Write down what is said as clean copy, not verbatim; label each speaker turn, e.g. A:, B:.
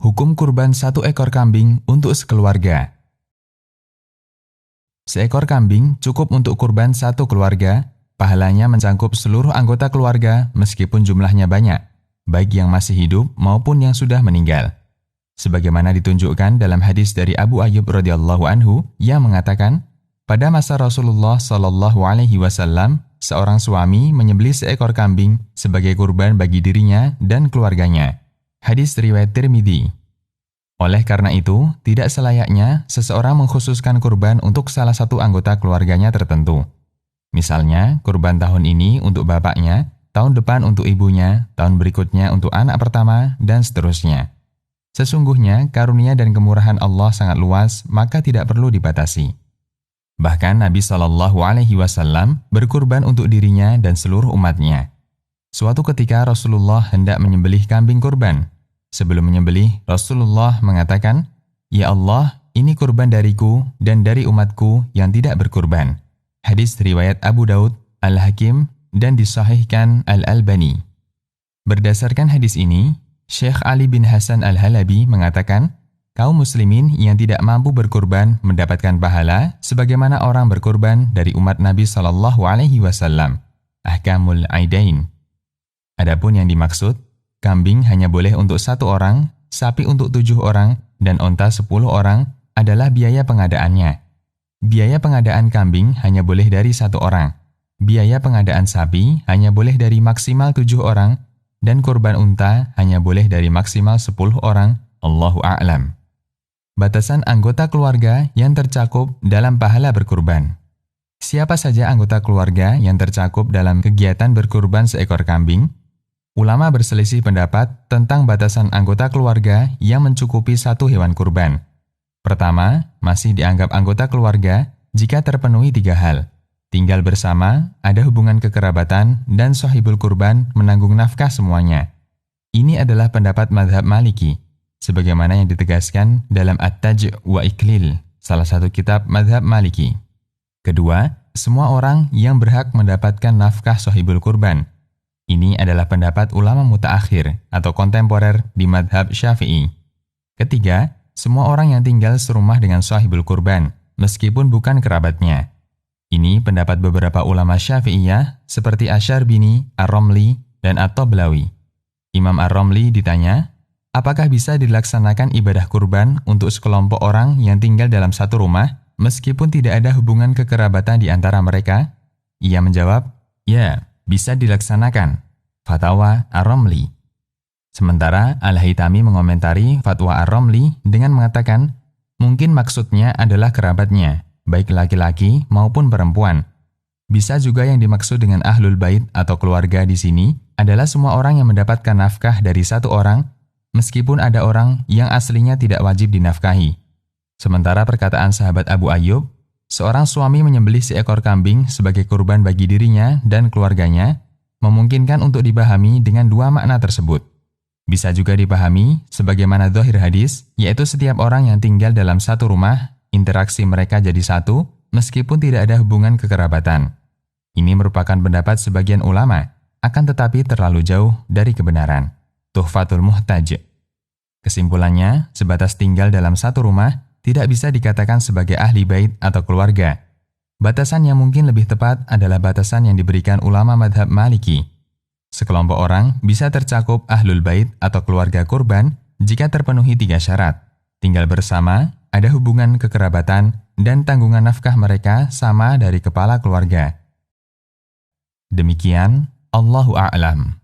A: Hukum kurban 1 ekor kambing untuk sekeluarga. Seekor kambing cukup untuk kurban 1 keluarga, pahalanya mencakup seluruh anggota keluarga meskipun jumlahnya banyak, baik yang masih hidup maupun yang sudah meninggal. Sebagaimana ditunjukkan dalam hadis dari Abu Ayyub radhiyallahu anhu yang mengatakan, pada masa Rasulullah Shallallahu alaihi wasallam, seorang suami menyembelih seekor kambing sebagai kurban bagi dirinya dan keluarganya. Hadis riwayat Tirmidzi. Oleh karena itu, tidak selayaknya seseorang mengkhususkan kurban untuk salah satu anggota keluarganya tertentu. Misalnya, kurban tahun ini untuk bapaknya, tahun depan untuk ibunya, tahun berikutnya untuk anak pertama, dan seterusnya. Sesungguhnya, karunia dan kemurahan Allah sangat luas, maka tidak perlu dibatasi. Bahkan Nabi Shallallahu alaihi wasallam berkurban untuk dirinya dan seluruh umatnya. Suatu ketika Rasulullah hendak menyembelih kambing kurban. Sebelum menyembelih, Rasulullah mengatakan, "Ya Allah, ini kurban dariku dan dari umatku yang tidak berkurban." Hadis riwayat Abu Daud, Al-Hakim, dan disahihkan Al-Albani. Berdasarkan hadis ini, Syekh Ali bin Hasan Al-Halabi mengatakan, kaum muslimin yang tidak mampu berkurban mendapatkan pahala sebagaimana orang berkurban dari umat Nabi Shallallahu alaihi wasallam. Ahkamul Aidain. Adapun yang dimaksud, kambing hanya boleh untuk 1 orang, sapi untuk 7 orang, dan onta 10 orang adalah biaya pengadaannya. Biaya pengadaan kambing hanya boleh dari 1 orang. Biaya pengadaan sapi hanya boleh dari maksimal 7 orang, dan kurban unta hanya boleh dari maksimal 10 orang. Allahu a'lam. Batasan anggota keluarga yang tercakup dalam pahala berkurban. Siapa saja anggota keluarga yang tercakup dalam kegiatan berkurban seekor kambing? Ulama berselisih pendapat tentang batasan anggota keluarga yang mencukupi 1 hewan kurban. Pertama, masih dianggap anggota keluarga jika terpenuhi 3 hal. Tinggal bersama, ada hubungan kekerabatan, dan shahibul kurban menanggung nafkah semuanya. Ini adalah pendapat mazhab Maliki, sebagaimana yang ditegaskan dalam At-Taj' wa Iklil, salah satu kitab mazhab Maliki. Kedua, semua orang yang berhak mendapatkan nafkah shahibul kurban. Ini adalah pendapat ulama mutaakhir atau kontemporer di mazhab Syafi'i. Ketiga, semua orang yang tinggal serumah dengan shahibul kurban, meskipun bukan kerabatnya. Ini pendapat beberapa ulama Syafi'iyah seperti Asy-Syarbini, Ar-Romli, dan At-Tablawi. Imam Ar-Romli ditanya, apakah bisa dilaksanakan ibadah kurban untuk sekelompok orang yang tinggal dalam satu rumah, meskipun tidak ada hubungan kekerabatan di antara mereka? Ia menjawab, ya, bisa dilaksanakan. Fatwa Ar-Romli. Sementara Al-Haytami mengomentari fatwa Ar-Romli dengan mengatakan, mungkin maksudnya adalah kerabatnya, baik laki-laki maupun perempuan. Bisa juga yang dimaksud dengan ahlul bait atau keluarga di sini adalah semua orang yang mendapatkan nafkah dari 1 orang, meskipun ada orang yang aslinya tidak wajib dinafkahi. Sementara perkataan sahabat Abu Ayyub, seorang suami menyembelih seekor kambing sebagai kurban bagi dirinya dan keluarganya, memungkinkan untuk dipahami dengan 2 makna tersebut. Bisa juga dipahami sebagaimana zahir hadis, yaitu setiap orang yang tinggal dalam satu rumah, interaksi mereka jadi satu, meskipun tidak ada hubungan kekerabatan. Ini merupakan pendapat sebagian ulama, akan tetapi terlalu jauh dari kebenaran. Tuhfatul Muhtaj. Kesimpulannya, sebatas tinggal dalam satu rumah, tidak bisa dikatakan sebagai ahli bait atau keluarga. Batasan yang mungkin lebih tepat adalah batasan yang diberikan ulama madhab Maliki. Sekelompok orang bisa tercakup ahlul bait atau keluarga kurban jika terpenuhi 3 syarat. Tinggal bersama, ada hubungan kekerabatan, dan tanggungan nafkah mereka sama dari kepala keluarga. Demikian, Allahu a'lam.